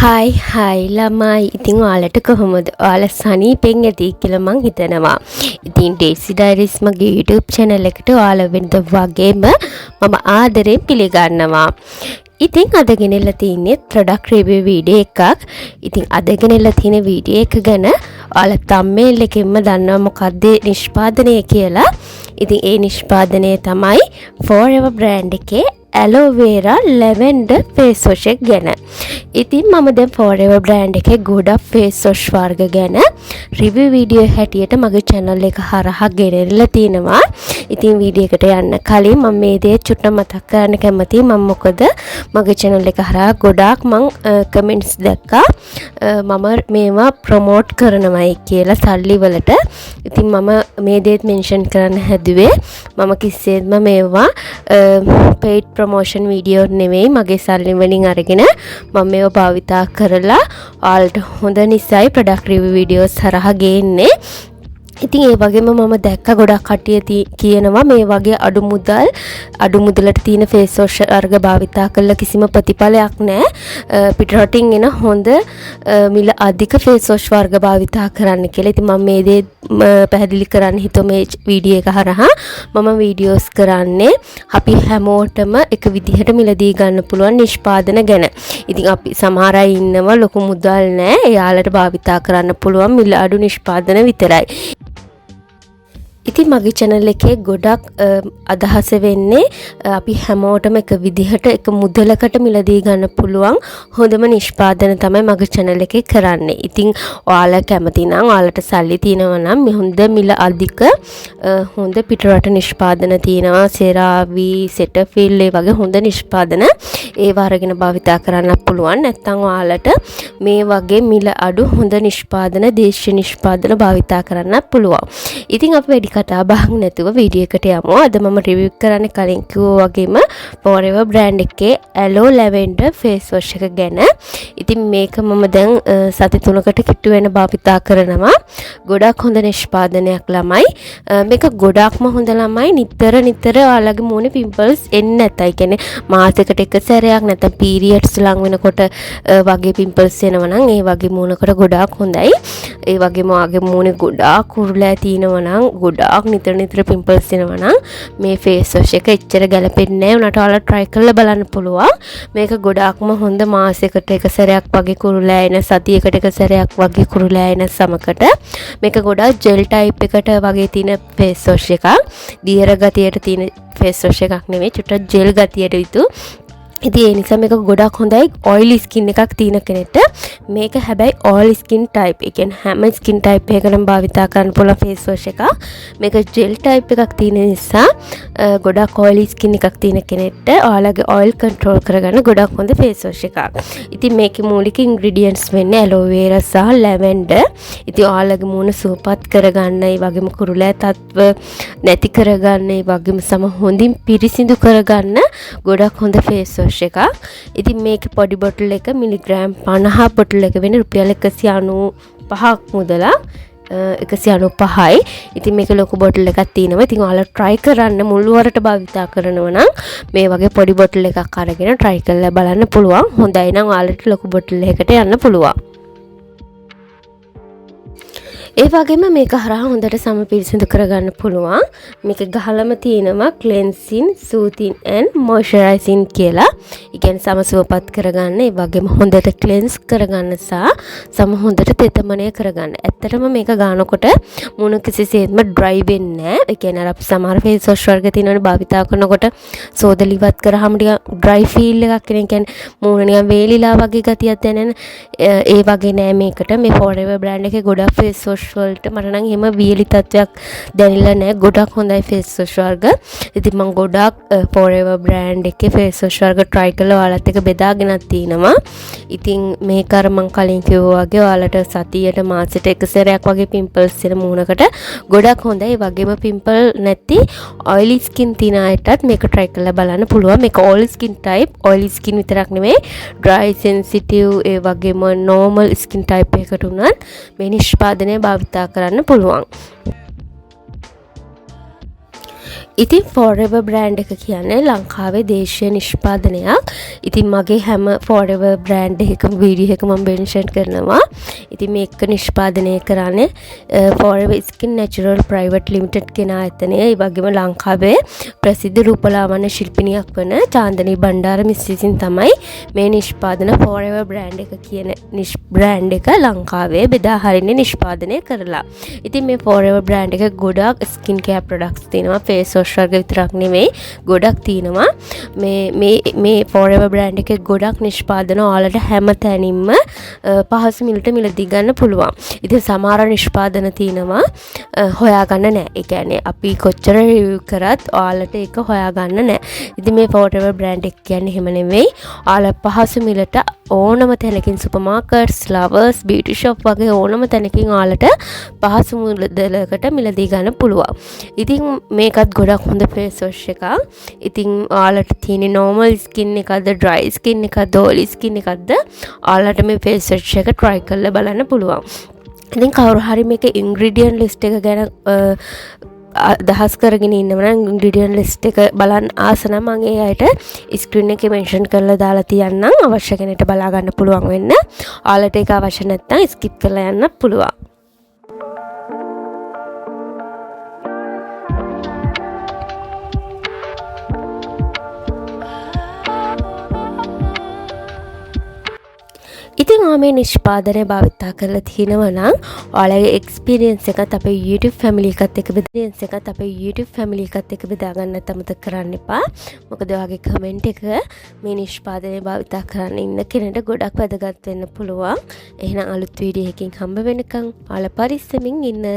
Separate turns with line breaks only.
හයි ළමයි. ඉතින් ඔයාලට කොහොමද? ඔයාලා සනීපෙන් ඇති කියලා මං හිතනවා. ඉතින් ඩේසි ඩයරිස් මගේ YouTube channel එකට ඔයාලා වෙනද වගේම මම ආදරෙන් පිළිගන්නවා. ඉතින් අද ගෙනල්ලා තින්නේ product review video එකක්. ඉතින් අද ගෙනල්ලා තියෙන video එක ගැන ඔයාලා thumbnail එකෙන්ම දන්නවා මොකක්ද නිෂ්පාදනය කියලා. ඉතින් ඒ නිෂ්පාදනය තමයි Forever brand එකේ aloe vera lavender face wash එක ගැන. ඉතින් මම දැන් Forever brand එකේ ගොඩක් face wash වර්ග ගැන review video හැටියට මගේ channel එක හරහා ගෙනල්ලා තිනවා. ඉතින් වීඩියෝ එකට යන්න කලින් මම මේ දේ චුට්ටක් මතක් කරන්න කැමතියි. මම මොකද මගේ channel එක හරහා ගොඩාක් මං comments දැක්කා මම මේවා promote කරනවායි කියලා සල්ලි වලට. ඉතින් මම මේ දේත් mention කරන්න හැදුවේ මම කිසිසේත්ම මේවා paid promotion video නෙවෙයි, මගේ සල්ලි වලින් අරගෙන මම මේව භාවිතා කරලා ඔයාලට හොඳ නිසයි product review videos හරහා ගේන්නේ. ඉතින් ඒ වගේම මම දැක්ක ගොඩක් කට්ටිය කියනවා මේ වගේ අඩු මුදලට තියෙන face wash වර්ග භාවිතා කළා කිසිම ප්‍රතිඵලයක් නැහැ. පිටරටින් එන හොඳ මිල අධික face wash වර්ග භාවිතා කරන්න කියලා. ඉතින් මම මේ දේ පැහැදිලි කරන්න හිතුව මේ වීඩියෝ එක හරහා. මම වීඩියෝස් කරන්නේ අපි හැමෝටම එක විදිහට මිලදී ගන්න පුළුවන් නිෂ්පාදන ගැන. ඉතින් අපි සමහර අය ඉන්නවා ලොකු මුදල් නැහැ. එයාලට භාවිතා කරන්න පුළුවන් මිල අඩු නිෂ්පාදන විතරයි. ඉතින් මගේ channel එකේ ගොඩක් අදහස වෙන්නේ අපි හැමෝටම එක විදිහට එක මුදලකට මිලදී ගන්න පුළුවන් හොඳම නිෂ්පාදන තමයි මගේ channel එකේ කරන්නේ. ඉතින් ඔයාලා කැමති නම් ඔයාලට සල්ලි තියෙනවා නම් මේ හොඳ මිල අධික හොඳ පිටරට නිෂ්පාදන තියෙනවා. CeraVe, Cetaphil ඒ වගේ හොඳ නිෂ්පාදන ඒව අරගෙන භාවිතා කරන්න පුළුවන්. නැත්නම් ඔයාලට මේ වගේ මිල අඩු හොඳ නිෂ්පාදන දේශීය නිෂ්පාදන භාවිතා කරන්න පුළුවන්. ඉතින් අපි වැඩි කතා බහක් නැතුව වීඩියෝ එකට යමු. අද මම රිවිව් කරන්න කලින් කිව්වා වගේම Forever brand එකේ aloe lavender face wash එක ගැන. ඉතින් මේක මම දැන් සති 3කට කිට්ටු වෙන භාවිතා කරනවා. ගොඩක් හොඳ නිෂ්පාදනයක් ළමයි. මේක ගොඩක්ම හොඳ ළමයි. නිතර ඔයාලගේ මූණේ pimples එන්නේ නැතයි. කියන්නේ මාසෙකට එක සැරයක් නැත්නම් periods ලඟ වෙනකොට වගේ pimples එනවා නම් ඒ වගේ මූණකට ගොඩාක් හොඳයි. ඒ වගේම ඔයාගේ මූණේ ගොඩාක් කුරුලෑ තියෙනවා නම් ගොඩාක් නිතර pimples එනවා නම් මේ face wash එක එච්චර ගැලපෙන්නේ නැහැ. උනාට ඔයාලා try කරලා බලන්න පුළුවන්. මේක ගොඩාක්ම හොඳ මාසෙකට එක සැරයක් වගේ කුරුලෑ එන සතියකට එක සැරයක් වගේ කුරුලෑ එන සමකට මේක ගොඩාක් gel type එකට වගේ තියෙන face wash එකක්. දියර ගතියට තියෙන face wash එකක් නෙමෙයි, චුට්ටක් gel ගතියට විතු. ඉතින් ඒ නිසා මේක ගොඩක් හොඳයි oily skin එකක් තියෙන කෙනෙක්ට. මේක හැබැයි all skin type. ඒ කියන්නේ හැම skin type එකකටම භාවිතා කරන්න පුළුවන් face wash එකක්. මේක gel type එකක් තියෙන නිසා ගොඩක් oily skin එකක් තියෙන කෙනෙක්ට ඔයාලගේ oil control කරගන්න ගොඩක් හොඳ face wash එකක්. ඉතින් මේකේ මූලික ingredients වෙන්නේ aloe vera සහ lavender. ඉතින් ඔයාලගේ මූණ සුවපත් කරගන්න, ඒ වගේම කුරුලෑ තත්ත්ව නැති කරගන්න, ඒ වගේම සම හොඳින් පිරිසිදු කරගන්න ගොඩක් හොඳ face wash එකක්. ඉතින් මේකේ පොඩි බොටල් එක මිලිග්‍රෑම් 50 බොටල් එක වෙන රුපියල් 195ක් මුදලක්. 195යි. ඉතින් මේක ලොකු බොටල් එකක් තියෙනවා. ඉතින් ඔයාලා try කරන්න මුළු වරට භාවිතා කරනවා නම් මේ වගේ පොඩි බොටල් එකක් අරගෙන try කරලා බලන්න පුළුවන්. හොඳයි නම් ඔයාලට ලොකු බොටල් එකකට යන්න පුළුවන්. ඒ වගේම මේක හරහා හොඳට සම පිරිසිදු කරගන්න පුළුවන්. මේක ගහලම තියෙනවා cleansing, soothing and moisturizing කියලා. ඒ කියන්නේ සම සුවපත් කරගන්න, ඒ වගේම හොඳට cleanse කරගන්න සහ සම හොඳට තෙතමනය කරගන්න. ඇත්තටම මේක ගන්නකොට මුණ කිසිසේත්ම dry වෙන්නේ නැහැ. ඒ කියන්නේ අර අපි සමහර face wash වර්ග තියෙනවනේ භාවිතා කරනකොට සෝදල ඉවත් කරාම ටික dry feel එකක් එන. කියන්නේ මූණ නිකන් වේලිලා වගේ ගතියක් දැනෙන. ඒ වගේ නෑ මේකට. මේ Forever brand එකේ ගොඩක් face wash වලට මට නම් එහෙම වියලි තත්වයක් දැනෙලා නැහැ. ගොඩක් හොඳයි face wash වර්ග. ඉතින් මම ගොඩක් Forever brand එකේ face wash වර්ග try කරලා ඔයාලත් එක්ක බෙදාගෙනත් තිනවා. ඉතින් මේක අර මම කලින් කිව්වා වගේ ඔයාලට සතියට මාසෙට එක සැරයක් වගේ pimples එන මූණකට ගොඩක් හොඳයි. ඒ වගේම pimple නැති oily skin තියෙන අයටත් මේක try කරලා බලන්න පුළුවන්. මේක all skin type, oily skin විතරක් නෙමෙයි, dry, sensitive ඒ වගේම normal skin type එකකට උනත් මේ නිෂ්පාදනය භාවිතා කරන්න පුළුවන්. ඉතින් Forever brand එක කියන්නේ ලංකාවේ දේශීය නිෂ්පාදනයක්. ඉතින් මගේ හැම Forever brand එකකම වීඩියෝ එක මම මෙන්ෂන් කරනවා. ඉතින් මේක නිෂ්පාදනය කරන්නේ Forever Skin Natural Private Limited කියන ආයතනය. ඒ වගේම ලංකාවේ ප්‍රසිද්ධ රූපලාවන්‍ය ශිල්පිනියක් වන චාන්දනී බණ්ඩාර මිස් විසින් තමයි මේ නිෂ්පාදන Forever brand එක කියන brand එක ලංකාවේ බෙදා හරින්නේ නිෂ්පාදනය කරලා. ඉතින් මේ Forever brand එක ගොඩක් skin care products තියෙනවා. face wash වර්ග විතරක් නෙමෙයි ගොඩක් තියෙනවා. මේ Forever brand එකේ ගොඩක් නිෂ්පාදන ඔයාලට හැම තැනින්ම පහසු මිලට මිලදී ගන්න පුළුවන්. ඉතින් සමහර නිෂ්පාදන තියෙනවා හොයාගන්න නැහැ. ඒ කියන්නේ අපි කොච්චර රිවිව් කරත් ඔයාලට ඒක හොයාගන්න නැහැ. ඉතින් මේ Forever brand එක කියන්නේ එහෙම නෙමෙයි. ඔයාලා පහසු මිලට ඕනම තැනකින් super markets, lovers, beauty shop වගේ ඕනම තැනකින් ඔයාලට පහසු මුදලකට මිලදී ගන්න පුළුවන්. ඉතින් මේකත් ගොඩක් හොඳ face wash එකක්. ඉතින් ඔයාලට තියෙන normal skin එකක්ද, dry skin එකක්ද, oily skin එකක්ද ඔයාලට මේ face wash එක try කරලා බලන්න පුළුවන්. ඉතින් කවුරු හරි මේක ingredient list එක ගැන අදහස් කරගෙන ඉන්නව නම් ingredient list එක බලන්න ආස නම් මම ඒ අයට screen එකේ mention කරලා දාලා තියන්නම්. අවශ්‍ය කෙනෙක්ට බලා ගන්න පුළුවන් වෙන්න. ඔයාලට ඒක අවශ්‍ය නැත්නම් skip කරලා යන්න පුළුවන්. ඉතින් මේ නිෂ්පාදනය භාවිතා කරලා තියෙනවා නම් ඔයාලගේ එක්ස්පීරියන්ස් එකත් අපේ YouTube family එකත් එක්ක බෙදා ගන්නත් අමතක කරන්න එපා. මොකද ඔයාගේ කමෙන්ට් එක මේ නිෂ්පාදනය භාවිතා කරන්න ඉන්න කෙනෙක්ට ගොඩක් වැදගත් වෙන්න පුළුවන්. එහෙනම් අලුත් වීඩියෝ එකකින් හම්බ වෙනකන් ඔයාලා පරිස්සමින් ඉන්න.